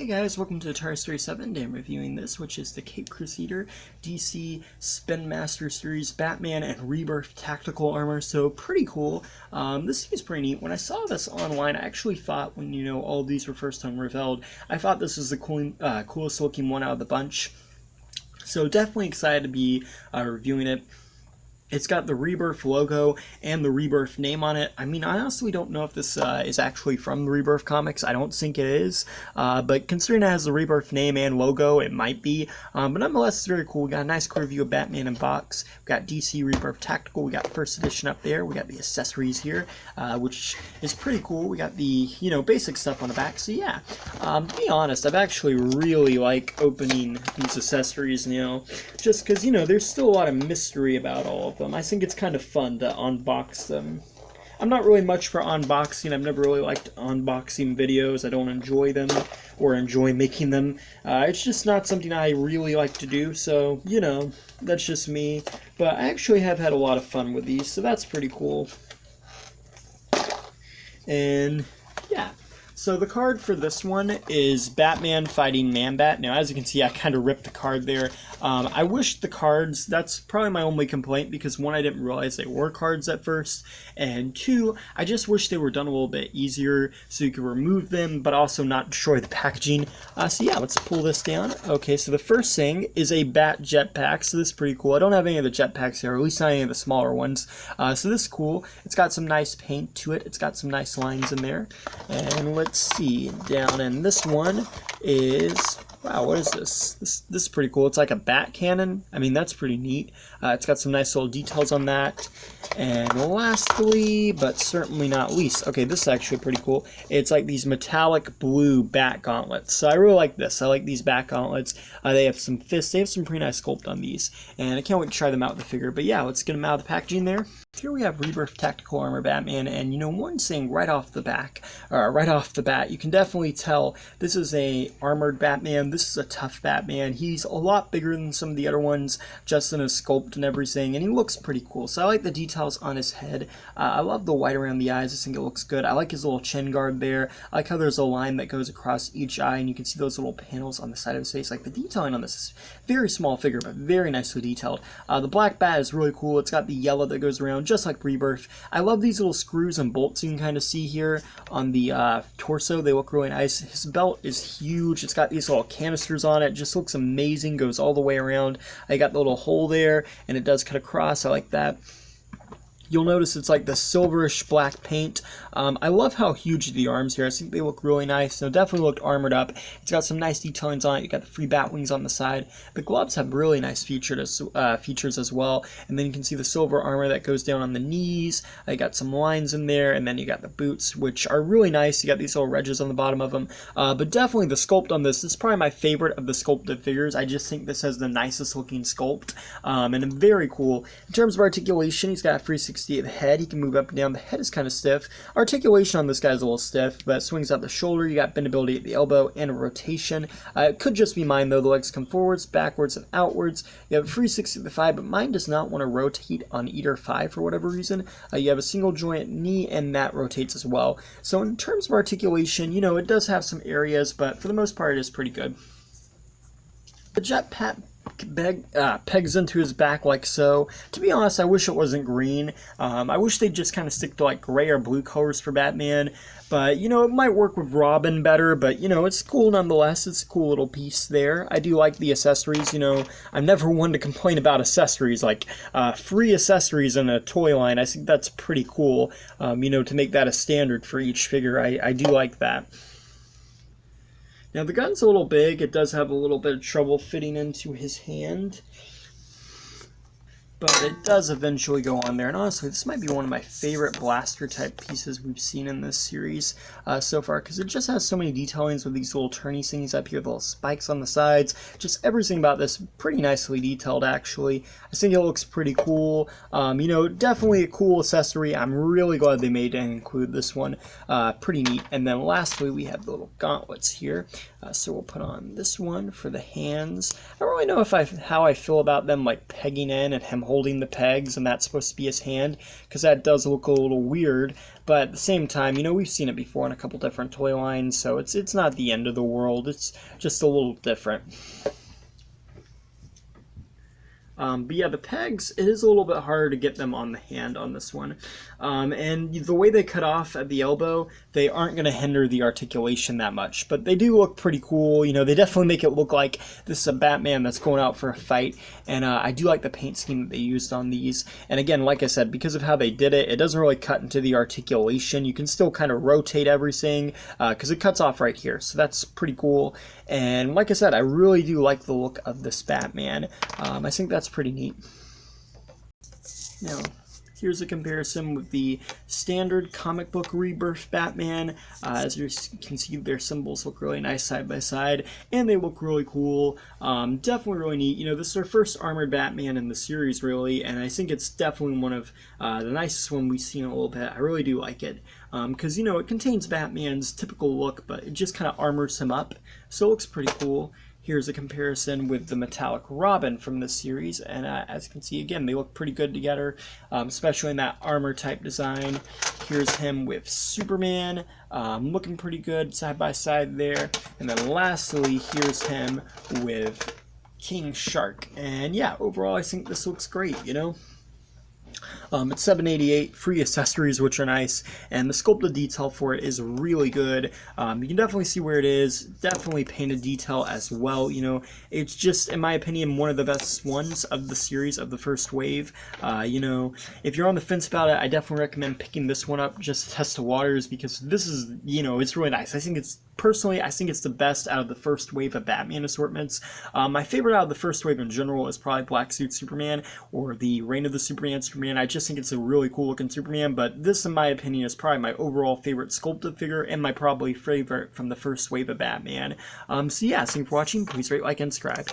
Hey guys, welcome to Atari 37. Today I'm reviewing this, which is the Cape Crusader DC Spin Master Series Batman and Rebirth Tactical Armor. So pretty cool. This seems pretty neat. When I saw this online, I actually thought when all of these were first time revealed, I thought this was the coolest looking one out of the bunch. So definitely excited to be reviewing it. It's got the Rebirth logo and the Rebirth name on it. I mean, I honestly don't know if this is actually from the Rebirth comics. I don't think it is. But considering it has the Rebirth name and logo, it might be. But nonetheless, it's very cool. We got a nice clear view of Batman in box. We got DC Rebirth Tactical. We got first edition up there. We got the accessories here, which is pretty cool. We got the, basic stuff on the back. So yeah, to be honest, I've actually really like opening these accessories, just because, there's still a lot of mystery about all of them. I think it's kind of fun to unbox them. I'm not really much for unboxing. I've never really liked unboxing videos. I don't enjoy them or enjoy making them. It's just not something I really like to do, so, that's just me. But I actually have had a lot of fun with these, so that's pretty cool. And, yeah. So the card for this one is Batman fighting Man-Bat. Now, as you can see, I kind of ripped the card there. I wish the cards, that's probably my only complaint, because one, I didn't realize they were cards at first, and two, I just wish they were done a little bit easier so you could remove them, but also not destroy the packaging. So yeah, let's pull this down. Okay, so the first thing is a Bat jetpack, so this is pretty cool. I don't have any of the jetpacks here, or at least not any of the smaller ones. So this is cool. It's got some nice paint to it. It's got some nice lines in there. And let's see, down in this one is, wow, what is this? This is pretty cool. It's like a bat cannon. I mean, that's pretty neat. It's got some nice little details on that. And lastly, but certainly not least, okay, this is actually pretty cool. It's like these metallic blue bat gauntlets. So I really like this. I like these bat gauntlets. They have some fists. They have some pretty nice sculpt on these. And I can't wait to try them out with the figure. But yeah, let's get them out of the packaging there. Here we have Rebirth Tactical Armor Batman, and one thing right off the bat, you can definitely tell this is a armored Batman. This is a tough Batman. He's a lot bigger than some of the other ones, just in his sculpt and everything, and he looks pretty cool. So I like the details on his head. I love the white around the eyes. I think it looks good. I like his little chin guard there. I like how there's a line that goes across each eye, and you can see those little panels on the side of his face. Like, the detailing on this is very small figure, but very nicely detailed. The black bat is really cool. It's got the yellow that goes around, just like Rebirth. I love these little screws and bolts you can kind of see here on the torso. They look really nice. His belt is huge. It's got these little canisters on it. Just looks amazing. Goes all the way around. I got the little hole there, and it does cut across. I like that. You'll notice it's like the silverish black paint. I love how huge the arms here. I think they look really nice. So definitely looked armored up. It's got some nice detailings on it. You got the free bat wings on the side. The gloves have really nice features as well. And then you can see the silver armor that goes down on the knees. I got some lines in there, and then you got the boots, which are really nice. You got these little wedges on the bottom of them. But definitely the sculpt on this is probably my favorite of the sculpted figures. I just think this has the nicest looking sculpt, and very cool. In terms of articulation, he's got a 360 at the head. He can move up and down. The head is kind of stiff. Articulation on this guy's a little stiff, but swings out the shoulder. You got bendability at the elbow and a rotation. It could just be mine though. The legs come forwards, backwards, and outwards. You have a 360 at the thigh, but mine does not want to rotate on either thigh for whatever reason. You have a single joint knee, and that rotates as well. So in terms of articulation, it does have some areas, but for the most part, it is pretty good. The jetpack pegs into his back like so. To be honest, I wish it wasn't green. I wish they'd just kind of stick to like gray or blue colors for Batman. But, it might work with Robin better, but, it's cool nonetheless. It's a cool little piece there. I do like the accessories, I'm never one to complain about accessories, like free accessories in a toy line. I think that's pretty cool, to make that a standard for each figure. I do like that. Now the gun's a little big. It does have a little bit of trouble fitting into his hand, but it does eventually go on there. And honestly, this might be one of my favorite blaster type pieces we've seen in this series so far, because it just has so many detailings with these little turny things up here, the little spikes on the sides. Just everything about this pretty nicely detailed, actually. I think it looks pretty cool. Definitely a cool accessory. I'm really glad they made and include this one. Pretty neat. And then lastly, we have the little gauntlets here. So we'll put on this one for the hands. I don't really know how I feel about them like pegging in and him holding the pegs, and that's supposed to be his hand, because that does look a little weird. But at the same time, you know, we've seen it before in a couple different toy lines, so it's not the end of the world. It's just a little different. But yeah, the pegs, it is a little bit harder to get them on the hand on this one. And the way they cut off at the elbow, they aren't going to hinder the articulation that much. But they do look pretty cool. You know, they definitely make it look like this is a Batman that's going out for a fight. And I do like the paint scheme that they used on these. And again, like I said, because of how they did it, it doesn't really cut into the articulation. You can still kind of rotate everything because it cuts off right here. So that's pretty cool. And like I said, I really do like the look of this Batman. I think that's pretty neat. Now, here's a comparison with the standard comic book Rebirth Batman. As you can see, their symbols look really nice side by side, and they look really cool. Definitely really neat. You know, this is their first armored Batman in the series, really, and I think it's definitely one of the nicest one we've seen in a little bit. I really do like it. Because, you know, it contains Batman's typical look, but it just kind of armors him up, so it looks pretty cool. Here's a comparison with the metallic Robin from this series, and as you can see, again, they look pretty good together, especially in that armor type design. Here's him with Superman, looking pretty good side by side there. And then lastly, here's him with King Shark. And yeah, overall, I think this looks great, you know? It's $7.88, free accessories, which are nice, and the sculpted detail for it is really good. You can definitely see where it is, definitely painted detail as well. You know, it's just, in my opinion, one of the best ones of the series of the first wave. You know, if you're on the fence about it, I definitely recommend picking this one up just to test the waters, because this is, you know, it's really nice. I think it's, personally, I think it's the best out of the first wave of Batman assortments. My favorite out of the first wave in general is probably Black Suit Superman or the Reign of the Superman Superman. I just think it's a really cool looking Superman, but this, in my opinion, is probably my overall favorite sculpted figure and my probably favorite from the first wave of Batman. So yeah, thanks for watching. Please rate, like, and subscribe.